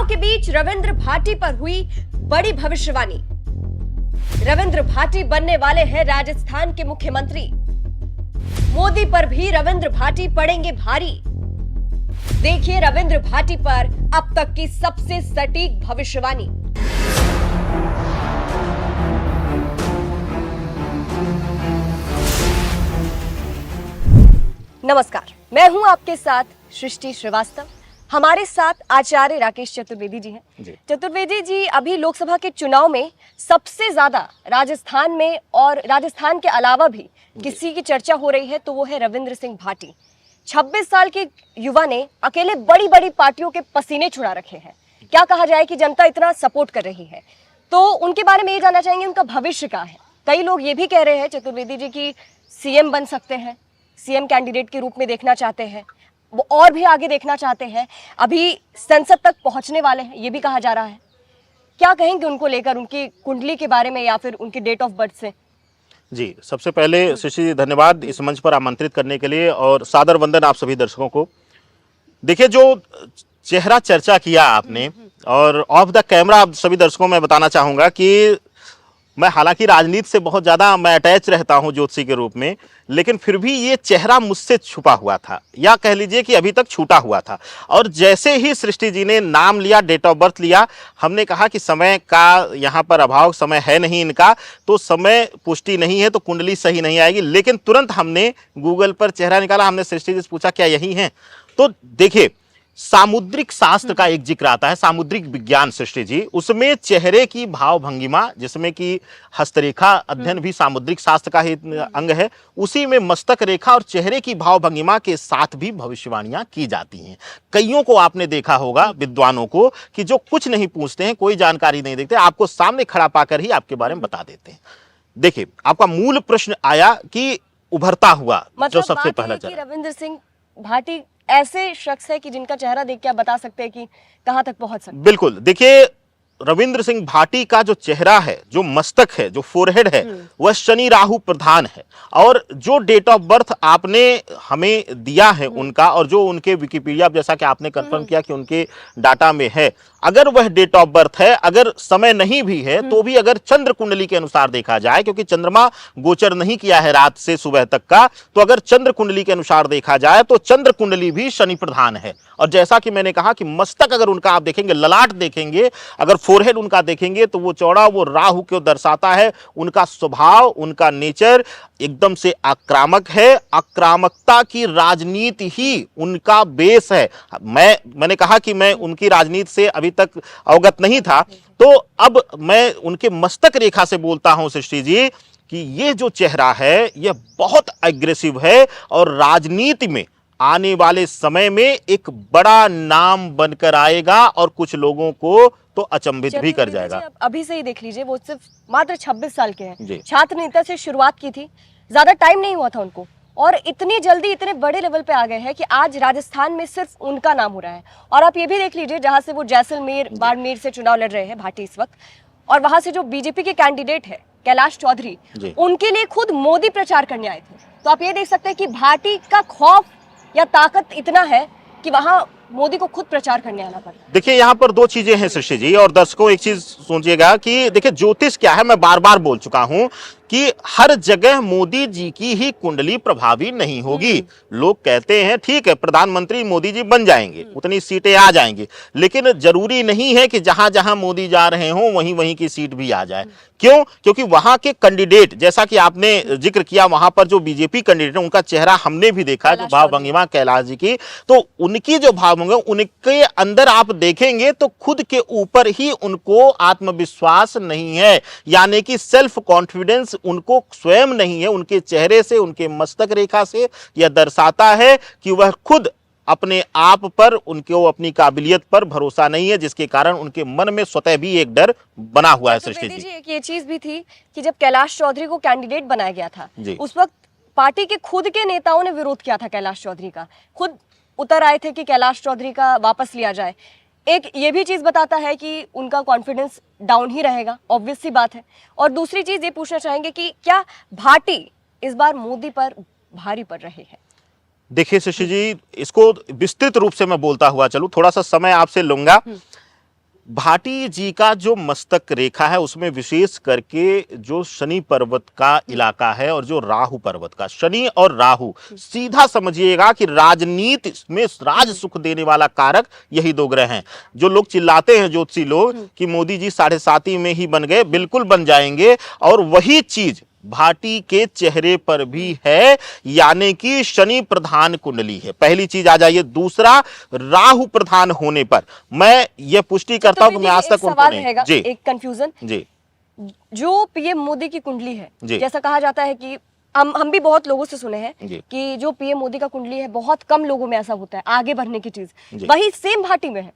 चुनाव के बीच रविंद्र भाटी पर हुई बड़ी भविष्यवाणी। रविंद्र भाटी बनने वाले हैं राजस्थान के मुख्यमंत्री। मोदी पर भी रविंद्र भाटी पड़ेंगे भारी। देखिए रविंद्र भाटी पर अब तक की सबसे सटीक भविष्यवाणी। नमस्कार, मैं हूं आपके साथ सृष्टि श्रीवास्तव। हमारे साथ आचार्य राकेश चतुर्वेदी जी हैं। चतुर्वेदी जी, अभी लोकसभा के चुनाव में सबसे ज्यादा राजस्थान में और राजस्थान के अलावा भी किसी की चर्चा हो रही है तो वो है रविंद्र सिंह भाटी। 26 साल के युवा ने अकेले बड़ी बड़ी पार्टियों के पसीने छुड़ा रखे हैं। क्या कहा जाए कि जनता इतना सपोर्ट कर रही है, तो उनके बारे में ये जानना चाहेंगे उनका भविष्य क्या है। कई लोग ये भी कह रहे हैं चतुर्वेदी जी की सीएम बन सकते हैं, सीएम कैंडिडेट के रूप में देखना चाहते हैं, वो और भी आगे देखना चाहते हैं, अभी संसद तक पहुंचने वाले हैं, ये भी कहा जा रहा है। क्या कहेंगे उनको लेकर, उनकी कुंडली के बारे में या फिर उनकी डेट ऑफ बर्थ से? जी, सबसे पहले शशि जी धन्यवाद इस मंच पर आमंत्रित करने के लिए और सादर वंदन आप सभी दर्शकों को। देखिए, जो चेहरा चर्चा किया आपने और ऑफ द कैमरा आप सभी दर्शकों में बताना चाहूँगा कि मैं हालांकि राजनीति से बहुत ज़्यादा मैं अटैच रहता हूं ज्योतिषी के रूप में, लेकिन फिर भी ये चेहरा मुझसे छुपा हुआ था, या कह लीजिए कि अभी तक छूटा हुआ था। और जैसे ही सृष्टि जी ने नाम लिया, डेट ऑफ बर्थ लिया, हमने कहा कि समय का यहाँ पर अभाव, समय है नहीं इनका, तो समय पुष्टि नहीं है तो कुंडली सही नहीं आएगी। लेकिन तुरंत हमने गूगल पर चेहरा निकाला, हमने सृष्टि जी से पूछा क्या यही है। तो देखिए, सामुद्रिक शास्त्र का एक जिक्र आता है, सामुद्रिक विज्ञान सृष्टि जी, उसमें चेहरे की भाव भंगिमा, जिसमें कि हस्तरेखा अध्ययन भी सामुद्रिक शास्त्र का ही अंग है, उसी में मस्तक रेखा और चेहरे की भाव भंगिमा के साथ भी भविष्यवाणियां की जाती हैं। कईयों को आपने देखा होगा, विद्वानों को, कि जो कुछ नहीं पूछते हैं, कोई जानकारी नहीं देते, आपको सामने खड़ा पाकर ही आपके बारे में बता देते हैं। देखिए, आपका मूल प्रश्न आया कि उभरता हुआ जो सबसे पहला चरण, रविंद्र सिंह भाटी ऐसे शख्स है कि जिनका चेहरा देख के आप बता सकते हैं कि कहां तक पहुंच सकते हैं। बिल्कुल, देखिए रविंद्र सिंह भाटी का जो चेहरा है, जो मस्तक है, जो फोरहेड है, वह शनि राहु प्रधान है। और जो डेट ऑफ बर्थ आपने हमें दिया है उनका, और जो उनके विकिपीडिया, जैसा कि आपने कंफर्म किया कि उनके डाटा में है, अगर वह डेट ऑफ बर्थ है, अगर समय नहीं भी है तो भी अगर चंद्र कुंडली के अनुसार देखा जाए, क्योंकि चंद्रमा गोचर नहीं किया है रात से सुबह तक का, तो अगर चंद्र कुंडली के अनुसार देखा जाए तो चंद्र कुंडली भी शनि प्रधान है। और जैसा कि मैंने कहा कि मस्तक अगर उनका आप देखेंगे, ललाट देखेंगे, अगर फोरहेड उनका देखेंगे तो वो चौड़ा, वो राहु को दर्शाता है। उनका स्वभाव, उनका नेचर एकदम से आक्रामक है। आक्रामकता की राजनीति ही उनका बेस है। मैंने कहा कि मैं उनकी राजनीति से अभी तक अवगत नहीं था, तो अब मैं उनके मस्तक रेखा से बोलता हूं सृष्टि जी कि ये जो चेहरा है यह बहुत एग्रेसिव है और राजनीति में आने वाले समय में एक बड़ा नाम बनकर आएगा और कुछ लोगों को तो अचंभित भी कर जाएगा। अभी से ही देख लीजिए, वो सिर्फ मात्र 26 साल के हैं, छात्र नेता से शुरुआत की थी, ज्यादा टाइम नहीं हुआ था उनको, और इतनी जल्दी इतने बड़े लेवल पे आ गए हैं कि आज राजस्थान में सिर्फ उनका नाम हो रहा है। और आप ये भी देख लीजिए, जहां से वो जैसलमेर बाड़मेर से चुनाव लड़ रहे हैं भाटी इस वक्त, और वहां से जो बीजेपी के कैंडिडेट है कैलाश चौधरी, उनके लिए खुद मोदी प्रचार करने आए थे। तो आप ये देख सकते हैं कि भाटी का खौफ या ताकत इतना है कि वहां मोदी को खुद प्रचार करने आना पड़ा। देखिए, यहाँ पर दो चीजें हैं सृष्टि जी, और दर्शकों एक चीज सोचिएगा कि देखिए ज्योतिष क्या है, मैं बार बार बोल चुका हूं कि हर जगह मोदी जी की ही कुंडली प्रभावी नहीं होगी। लोग कहते हैं ठीक है प्रधानमंत्री मोदी जी बन जाएंगे, उतनी सीटें आ जाएंगी, लेकिन जरूरी नहीं है कि जहां जहां मोदी जा रहे हो वहीं वहीं की सीट भी आ जाए। क्यों? क्योंकि वहां के कैंडिडेट, जैसा कि आपने जिक्र किया, वहां पर जो बीजेपी कैंडिडेट है उनका चेहरा हमने भी देखा, जो भाव भंगिमा कैलाश जी की, तो उनकी जो भाव भंगिमा, उनके अंदर आप देखेंगे तो खुद के ऊपर ही उनको आत्मविश्वास नहीं है, यानी कि सेल्फ कॉन्फिडेंस उनको स्वयं नहीं है। उनके चेहरे से, उनके मस्तक रेखा से यह दर्शाता है कि वह खुद अपने आप पर, उनको अपनी काबिलियत पर भरोसा नहीं है, जिसके कारण उनके मन में स्वतः भी एक डर बना हुआ है सृष्टि जी। एक ये चीज भी थी कि जब कैलाश चौधरी को कैंडिडेट बनाया गया था, उस वक्त पार्टी के खुद के नेताओं ने विरोध किया था कैलाश चौधरी का, खुद उतर आए थे कि कैलाश चौधरी का वापस लिया जाए। एक ये भी चीज बताता है कि उनका कॉन्फिडेंस डाउन ही रहेगा, ऑब्वियस सी बात है। और दूसरी चीज ये पूछना चाहेंगे कि क्या भाटी इस बार मोदी पर भारी पड़ रहे हैं? देखिए शशि जी, इसको विस्तृत रूप से मैं बोलता हुआ चलूं, थोड़ा सा समय आपसे लूंगा। भाटी जी का जो मस्तक रेखा है उसमें विशेष करके जो शनि पर्वत का इलाका है और जो राहु पर्वत का, शनि और राहु सीधा समझिएगा कि राजनीति में राज सुख देने वाला कारक यही दो ग्रह हैं। जो लोग चिल्लाते हैं ज्योतिषी लोग कि मोदी जी 7.5 में ही बन गए, बिल्कुल बन जाएंगे, और वही चीज भाटी के चेहरे पर भी है, यानी कि शनि प्रधान कुंडली है। पहली चीज आ जाइए। दूसरा, राहु प्रधान होने पर मैं ये पुष्टि करता हूं कि मैं आज तक उनको नहीं जी एक कंफ्यूजन जी जो पीएम मोदी की कुंडली है, जी। जैसा कहा जाता है कि हम भी बहुत लोगों से सुने हैं जी। कि जो पीएम मोदी का कुंडली है बहुत कम लोगों में ऐसा होता है आगे बढ़ने की चीज, जी। वही सेम भाटी में है।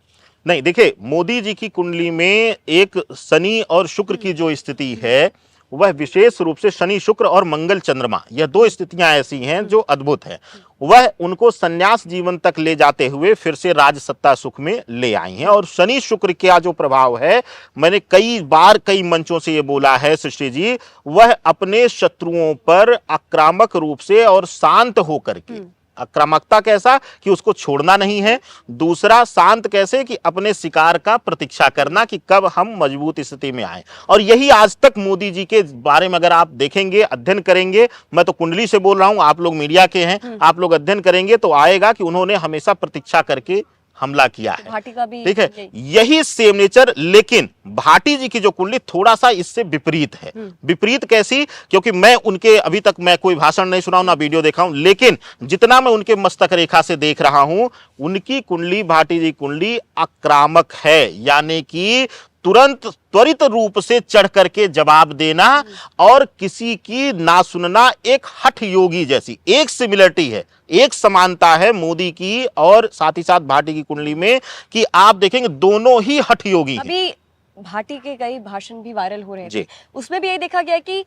नहीं, देखिए मोदी जी की कुंडली में एक शनि और शुक्र की जो स्थिति है वह विशेष रूप से शनि शुक्र और मंगल चंद्रमा, यह दो स्थितियां ऐसी हैं जो अद्भुत हैं। वह उनको संन्यास जीवन तक ले जाते हुए फिर से राज सत्ता सुख में ले आई हैं। और शनि शुक्र का जो प्रभाव है, मैंने कई बार कई मंचों से ये बोला है सृष्टि जी, वह अपने शत्रुओं पर आक्रामक रूप से और शांत होकर के, आक्रामकता कैसा कि उसको छोड़ना नहीं है, दूसरा शांत कैसे कि अपने शिकार का प्रतीक्षा करना कि कब हम मजबूत स्थिति में आए। और यही आज तक मोदी जी के बारे में अगर आप देखेंगे, अध्ययन करेंगे, मैं तो कुंडली से बोल रहा हूं, आप लोग मीडिया के हैं, आप लोग अध्ययन करेंगे तो आएगा कि उन्होंने हमेशा प्रतीक्षा करके हमला किया है। भाटी का भी ठीक है, यही सेम नेचर। लेकिन भाटी जी की जो कुंडली थोड़ा सा इससे विपरीत है। विपरीत कैसी? क्योंकि मैं उनके अभी तक मैं कोई भाषण नहीं सुना हूं, ना वीडियो देखा हूं, लेकिन जितना मैं उनके मस्तक रेखा से देख रहा हूं, उनकी कुंडली, भाटी जी कुंडली आक्रामक है, यानी कि तुरंत त्वरित रूप से चढ़ करके जवाब देना और किसी की ना सुनना, एक हठ योगी जैसी एक सिमिलरिटी है, एक समानता है मोदी की और साथ ही साथ भाटी की कुंडली में, कि आप देखेंगे दोनों ही हठ योगी हैं। अभी भाटी के कई भाषण भी वायरल हो रहे थे, जी। उसमें भी यही देखा गया कि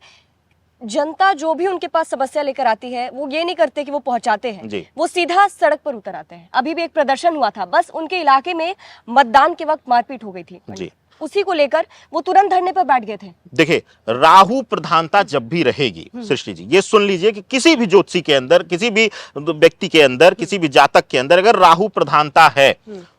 जनता जो भी उनके पास समस्या लेकर आती है वो ये नहीं करते कि वो पहुंचाते हैं, जी। वो सीधा सड़क पर उतर आते हैं। अभी भी एक प्रदर्शन हुआ था, बस उनके इलाके में मतदान के वक्त मारपीट हो गई थी जी। उसी को लेकर वो तुरंत धरने पर बैठ गए थे। देखिए, राहु प्रधानता जब भी रहेगी सृष्टि जी, ये सुन लीजिए कि किसी भी ज्योतिषी के अंदर, किसी भी व्यक्ति के अंदर, किसी भी जातक के अंदर अगर राहु प्रधानता है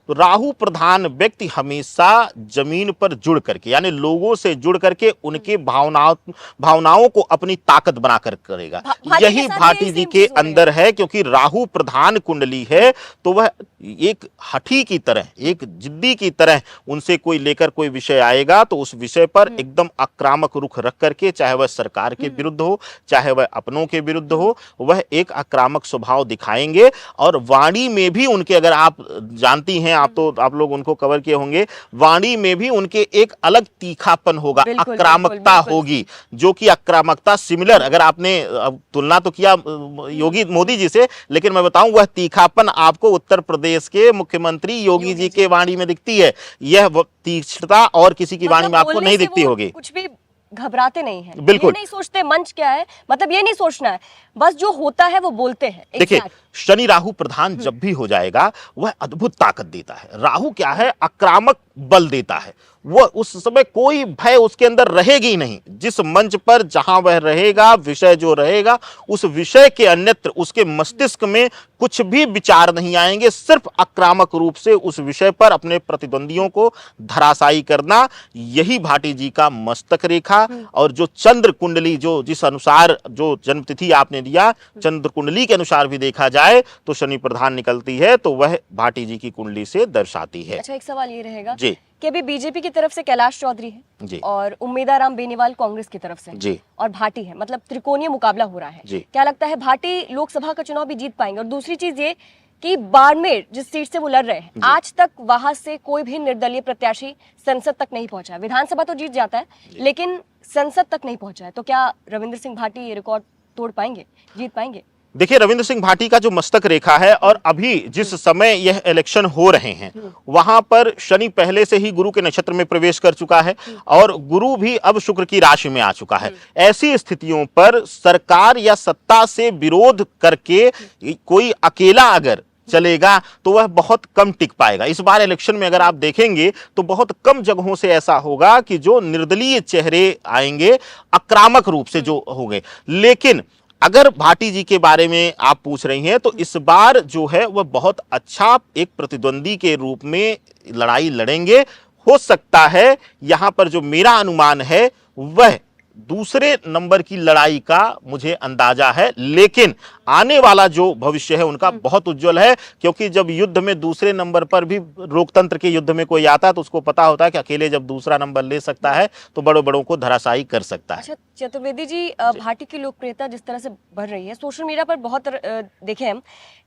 तो राहु प्रधान व्यक्ति हमेशा जमीन पर जुड़ करके, यानी लोगों से जुड़ करके उनके भावनाओं को अपनी ताकत बनाकर करेगा। यही भाटी जी के अंदर है, क्योंकि राहु प्रधान कुंडली है तो वह एक हठी की तरह, एक जिद्दी की तरह, उनसे कोई लेकर कोई विषय आएगा तो उस विषय पर एकदम आक्रामक रुख रख करके, चाहे वह सरकार के विरुद्ध हो, चाहे वह अपनों के विरुद्ध हो, वह एक आक्रामक स्वभाव दिखाएंगे। और वाणी में भी उनके, अगर आप जानती हैं, आप लोग उनको कवर किए होंगे, वाणी में भी उनके एक अलग तीखापन होगा, आक्रामकता होगी, जो कि आक्रामकता सिमिलर, अगर आपने तुलना तो किया योगी मोदी जी से, लेकिन मैं बताऊं वह तीखापन आपको उत्तर प्रदेश के मुख्यमंत्री योगी जी के वाणी में दिखती है। यह तीक्ष्णता और किसी की वाणी में आपको नहीं दिखती होगी। कुछ भी घबराते नहीं हैं, बिल्कुल ये नहीं सोचते मंच क्या है, मतलब ये नहीं सोचना है, बस जो होता है वो बोलते हैं। देखिए, शनि राहु प्रधान जब भी हो जाएगा वह अद्भुत ताकत देता है। राहु क्या है? आक्रामक बल देता है। वह उस समय कोई भय उसके अंदर रहेगी नहीं। जिस मंच पर जहां वह रहेगा, विषय जो रहेगा, उस विषय के अन्यत्र उसके मस्तिष्क में कुछ भी विचार नहीं आएंगे। सिर्फ आक्रामक रूप से उस विषय पर अपने प्रतिद्वंदियों को धराशायी करना, यही भाटी जी का मस्तक रेखा। और जो चंद्र कुंडली, जो जिस अनुसार जो जन्मतिथि आपने दिया, चंद्र कुंडली के अनुसार भी देखा जाए तो शनि प्रधान निकलती है, तो वह भाटी जी की कुंडली से दर्शाती है। अच्छा, एक सवाल ये रहेगा जी कि अभी बीजेपी की तरफ से कैलाश चौधरी है जी, और उम्मीदाराम बेनीवाल कांग्रेस की तरफ से जी, और भाटी है, मतलब त्रिकोणीय मुकाबला हो रहा है जी। क्या लगता है भाटी लोकसभा का चुनाव भी जीत पाएंगे? और दूसरी चीज ये कि बाड़मेर जिस सीट से वो लड़ रहे हैं, आज तक वहां से कोई भी निर्दलीय प्रत्याशी संसद तक नहीं पहुंचा है। विधानसभा तो जीत जाता है लेकिन संसद तक नहीं पहुंचा है, तो क्या रविंद्र सिंह भाटी ये रिकॉर्ड तोड़ पाएंगे, जीत पाएंगे? देखिए, रविंद्र सिंह भाटी का जो मस्तक रेखा है, और अभी जिस समय यह इलेक्शन हो रहे हैं वहां पर शनि पहले से ही गुरु के नक्षत्र में प्रवेश कर चुका है और गुरु भी अब शुक्र की राशि में आ चुका है। ऐसी स्थितियों पर सरकार या सत्ता से विरोध करके कोई अकेला अगर चलेगा तो वह बहुत कम टिक पाएगा। इस बार इलेक्शन में अगर आप देखेंगे तो बहुत कम जगहों से ऐसा होगा कि जो निर्दलीय चेहरे आएंगे, आक्रामक रूप से जो होंगे। लेकिन अगर भाटी जी के बारे में आप पूछ रही हैं तो इस बार जो है वह बहुत अच्छा एक प्रतिद्वंदी के रूप में लड़ाई लड़ेंगे। हो सकता है यहां पर जो मेरा अनुमान है वह दूसरे नंबर की लड़ाई का मुझे अंदाजा है, लेकिन आने वाला जो भविष्य है उनका बहुत उज्जवल है, क्योंकि जब युद्ध में दूसरे नंबर पर भी लोकतंत्र के युद्ध में कोई आता है तो उसको पता होता है कि अकेले जब दूसरा नंबर ले सकता है तो बड़ों बड़ों को धराशायी कर सकता है। अच्छा चतुर्वेदी जी, भाटी की लोकप्रियता जिस तरह से बढ़ रही है, सोशल मीडिया पर बहुत देखे हम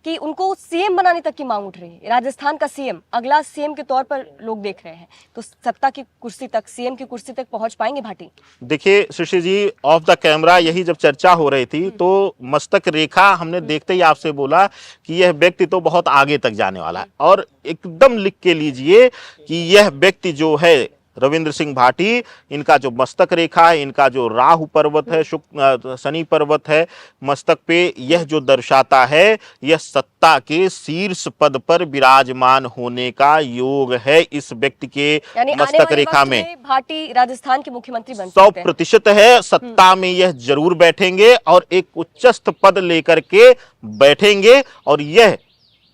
कि उनको सीएम बनाने तक की मांग उठ रही है। राजस्थान का सीएम, अगला सीएम के तौर पर लोग देख रहे हैं, तो सत्ता की कुर्सी तक, सीएम की कुर्सी तक पहुंच पाएंगे भाटी? देखिए सुश्री जी, ऑफ द कैमरा यही जब चर्चा हो रही थी तो मस्तक रेखा हमने देखते ही आपसे बोला कि यह व्यक्ति तो बहुत आगे तक जाने वाला है, और एकदम लिख के लीजिए कि यह व्यक्ति जो है रविंद्र सिंह भाटी, इनका जो मस्तक रेखा है, इनका जो राहु पर्वत है, शनि पर्वत है मस्तक पे, यह जो दर्शाता है यह सत्ता के शीर्ष पद पर विराजमान होने का योग है इस व्यक्ति के मस्तक रेखा में। भाटी राजस्थान के मुख्यमंत्री बन सकते हैं, 100% है। सत्ता में यह जरूर बैठेंगे और एक उच्चस्थ पद लेकर के बैठेंगे, और यह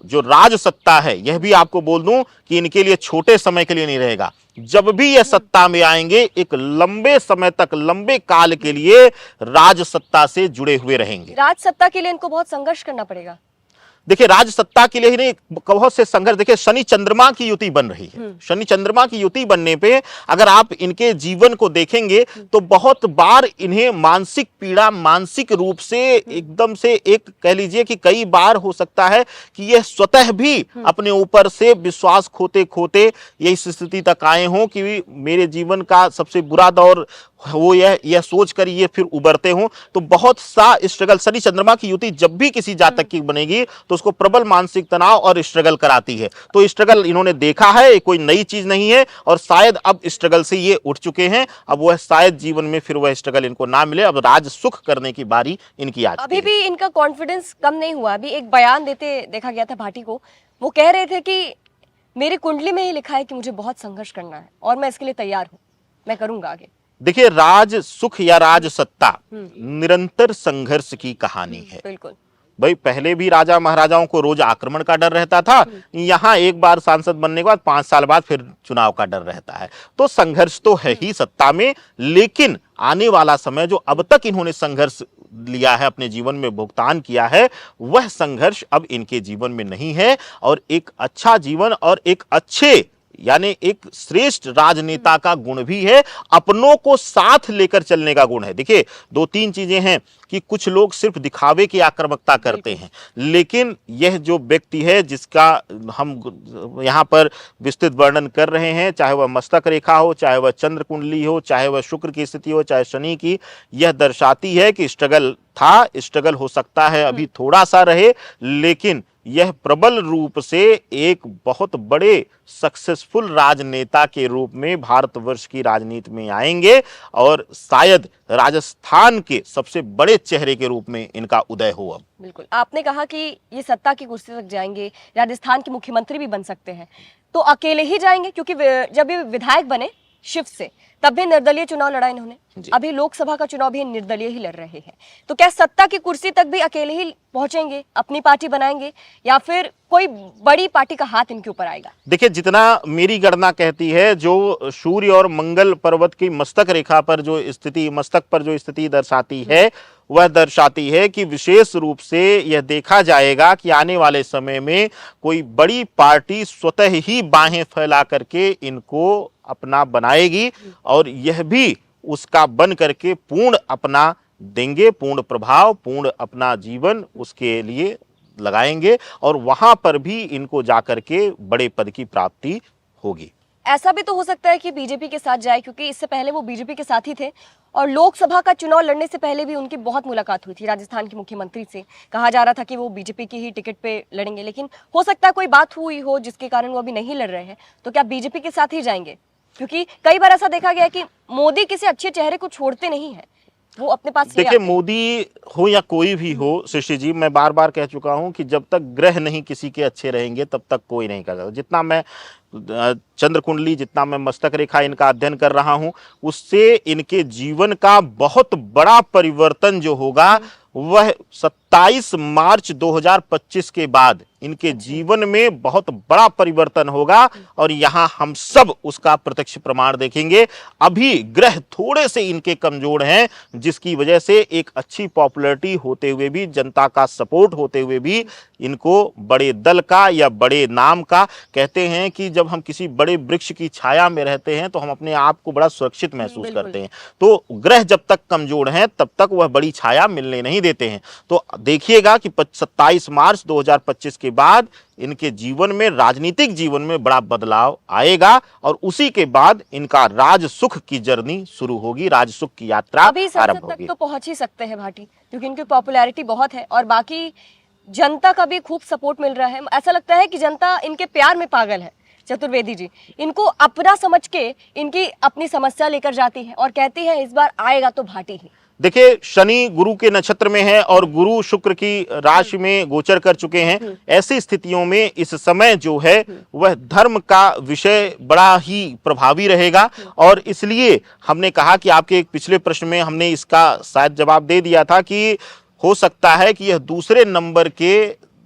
जो राज सत्ता है यह भी आपको बोल दूं कि इनके लिए छोटे समय के लिए नहीं रहेगा। जब भी यह सत्ता में आएंगे एक लंबे समय तक, लंबे काल के लिए राज सत्ता से जुड़े हुए रहेंगे। राज सत्ता के लिए इनको बहुत संघर्ष करना पड़ेगा। देखिए राज सत्ता के लिए ही नहीं, बहुत से संघर्ष। देखिए शनि चंद्रमा की युति बन रही है, शनि चंद्रमा की युति बनने पे अगर आप इनके जीवन को देखेंगे तो बहुत बार इन्हें मानसिक पीड़ा, मानसिक रूप से एकदम से एक कह लीजिए कि कई बार हो सकता है कि यह स्वतः भी अपने ऊपर से विश्वास खोते खोते ये इस स्थिति तक आए हों कि मेरे जीवन का सबसे बुरा दौर वो यह सोच कर ये फिर उबरते हों। तो बहुत सा स्ट्रगल, शनि चंद्रमा की युति जब भी किसी जातक की बनेगी तो उसको प्रबल मानसिक तनाव और स्ट्रगल कराती है। तो स्ट्रगल इन्होंने देखा है, कोई नई चीज नहीं है, और शायद अब स्ट्रगल से ये उठ चुके हैं। अब वह शायद जीवन में फिर वह स्ट्रगल इनको ना मिले, अब राज सुख करने की बारी इनकी आ चुकी है। अभी भी इनका कॉन्फिडेंस कम नहीं हुआ। अभी एक बयान देते देखा गया था भाटी को, वो कह रहे थे कि मेरी कुंडली में ही लिखा है कि मुझे बहुत संघर्ष करना है और मैं इसके लिए तैयार हूं, मैं करूंगा आगे। देखिए राज सुख या राज सत्ता निरंतर संघर्ष की कहानी है। बिल्कुल भाई, पहले भी राजा महाराजाओं को रोज आक्रमण का डर रहता था, यहाँ एक बार सांसद बनने के बाद 5 साल बाद फिर चुनाव का डर रहता है। तो संघर्ष तो है ही सत्ता में, लेकिन आने वाला समय जो अब तक इन्होंने संघर्ष लिया है, अपने जीवन में भुगतान किया है, वह संघर्ष अब इनके जीवन में नहीं है। और एक अच्छा जीवन और एक अच्छे यानी एक श्रेष्ठ राजनेता का गुण भी है, अपनों को साथ लेकर चलने का गुण है। देखिए 2-3 चीजें हैं कि कुछ लोग सिर्फ दिखावे की आक्रामकता करते हैं, लेकिन यह जो व्यक्ति है जिसका हम यहाँ पर विस्तृत वर्णन कर रहे हैं, चाहे वह मस्तक रेखा हो, चाहे वह चंद्र कुंडली हो, चाहे वह शुक्र की स्थिति हो, चाहे शनि की, यह दर्शाती है कि स्ट्रगल था, स्ट्रगल हो सकता है अभी थोड़ा सा रहे, लेकिन यह प्रबल रूप से एक बहुत बड़े सक्सेसफुल राजनेता के रूप में भारतवर्ष की राजनीति में आएंगे, और शायद राजस्थान के सबसे बड़े चेहरे के रूप में इनका उदय हो। अब बिल्कुल, आपने कहा कि ये सत्ता की कुर्सी तक जाएंगे, राजस्थान के मुख्यमंत्री भी बन सकते हैं, तो अकेले ही जाएंगे? क्योंकि जब ये विधायक बने शिव से तब भी निर्दलीय चुनाव लड़ा इन्होंने, अभी लोकसभा का चुनाव भी निर्दलीय ही लड़ रहे हैं, तो क्या सत्ता की कुर्सी तक भी अकेले ही पहुंचेंगे, अपनी पार्टी बनाएंगे, या फिर कोई बड़ी पार्टी का हाथ इनके ऊपर आएगा? देखिए जितना मेरी गणना कहती है, जो सूर्य और मंगल पर्वत की मस्तक रेखा पर जो स्थिति, मस्तक पर जो स्थिति दर्शाती है, वह दर्शाती है कि विशेष रूप से यह देखा जाएगा कि आने वाले समय में कोई बड़ी पार्टी स्वतः ही बाहें फैला करके इनको अपना बनाएगी, और यह भी उसका बन करके पूर्ण अपना देंगे, पूर्ण प्रभाव, पूर्ण अपना जीवन उसके लिए लगाएंगे, और वहां पर भी इनको जाकर के बड़े पद की प्राप्ति होगी। ऐसा भी तो हो सकता है कि बीजेपी के साथ जाए, क्योंकि इससे पहले वो बीजेपी के साथ ही थे, और लोकसभा का चुनाव लड़ने से पहले भी उनकी बहुत मुलाकात हुई थी राजस्थान के मुख्यमंत्री से। कहा जा रहा था कि वो बीजेपी की ही टिकट पे लड़ेंगे, लेकिन हो सकता है कोई बात हुई हो जिसके कारण वो अभी नहीं लड़ रहे हैं। तो क्या बीजेपी के साथ ही जाएंगे? क्योंकि कई बार ऐसा देखा गया कि मोदी किसी अच्छे चेहरे को छोड़ते नहीं है, वो अपने पास। देखिए मोदी हो या कोई भी हो शशि जी, मैं बार बार कह चुका हूं कि जब तक ग्रह नहीं किसी के अच्छे रहेंगे तब तक कोई नहीं कर सकता। जितना मैं चंद्र कुंडली, जितना मैं मस्तक रेखा इनका अध्ययन कर रहा हूं, उससे इनके जीवन का बहुत बड़ा परिवर्तन जो होगा वह 27 मार्च 2025 के बाद इनके जीवन में बहुत बड़ा परिवर्तन होगा और यहाँ हम सब उसका प्रत्यक्ष प्रमाण देखेंगे। अभी ग्रह थोड़े से इनके कमजोर हैं, जिसकी वजह से एक अच्छी पॉपुलैरिटी होते हुए भी, जनता का सपोर्ट होते हुए भी इनको बड़े दल का या बड़े नाम का, कहते हैं कि जब हम किसी बड़े वृक्ष की छाया में रहते हैं तो हम अपने आप को बड़ा सुरक्षित महसूस करते हैं। तो ग्रह जब तक कमजोर हैं तब तक वह बड़ी छाया मिलने नहीं देते हैं। तो देखिएगा कि 27 मार्च 2025 के बाद इनके जीवन में, राजनीतिक जीवन में बड़ा बदलाव आएगा और उसी के बाद इनका राज सुख की जर्नी शुरू होगी, राज सुख की यात्रा अभी आरंभ संसद होगी। तक तो पहुंच ही सकते हैं भाटी, क्योंकि इनकी पॉपुलैरिटी बहुत है और बाकी जनता का भी खूब सपोर्ट मिल रहा है। ऐसा लगता है कि जनता इनके प्यार में पागल है। चतुर्वेदी जी इनको अपना समझ के इनकी अपनी समस्या लेकर जाती है और कहती है इस बार आएगा तो भाटी ही। देखिए, शनि गुरु के नक्षत्र में है और गुरु शुक्र की राशि में गोचर कर चुके हैं। ऐसी स्थितियों में इस समय जो है वह धर्म का विषय बड़ा ही प्रभावी रहेगा और इसलिए हमने कहा कि आपके एक पिछले प्रश्न में हमने इसका शायद जवाब दे दिया था कि हो सकता है कि यह दूसरे नंबर के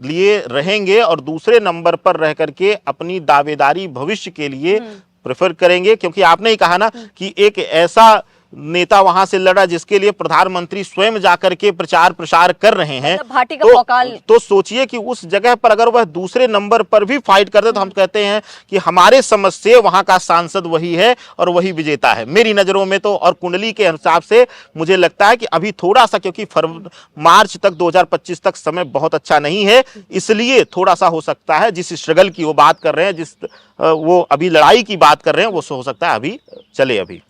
लिए रहेंगे और दूसरे नंबर पर रह करके अपनी दावेदारी भविष्य के लिए प्रेफर करेंगे, क्योंकि आपने ही कहा ना कि एक ऐसा नेता वहां से लड़ा जिसके लिए प्रधानमंत्री स्वयं जाकर के प्रचार प्रसार कर रहे हैं। मतलब भाटी का भौकाल। तो सोचिए कि उस जगह पर अगर वह दूसरे नंबर पर भी फाइट करते तो हम कहते हैं कि हमारे समझ से वहां का सांसद वही है और वही विजेता है मेरी नजरों में तो। और कुंडली के हिसाब से मुझे लगता है कि अभी थोड़ा सा, क्योंकि मार्च तक 2025 तक समय बहुत अच्छा नहीं है, इसलिए थोड़ा सा हो सकता है जिस स्ट्रगल की वो बात कर रहे हैं, जिस वो अभी लड़ाई की बात कर रहे हैं, वो हो सकता है अभी चले। अभी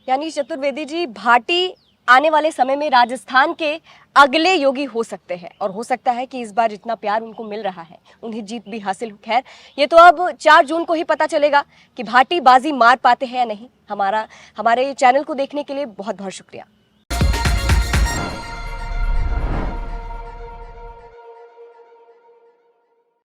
यानी चतुर्वेदी जी भाटी आने वाले समय में राजस्थान के अगले योगी हो सकते हैं और हो सकता है कि इस बार जितना प्यार उनको मिल रहा है उन्हें जीत भी हासिल हो। खैर ये तो अब 4 जून को ही पता चलेगा कि भाटी बाजी मार पाते हैं या नहीं। हमारे चैनल को देखने के लिए बहुत बहुत शुक्रिया।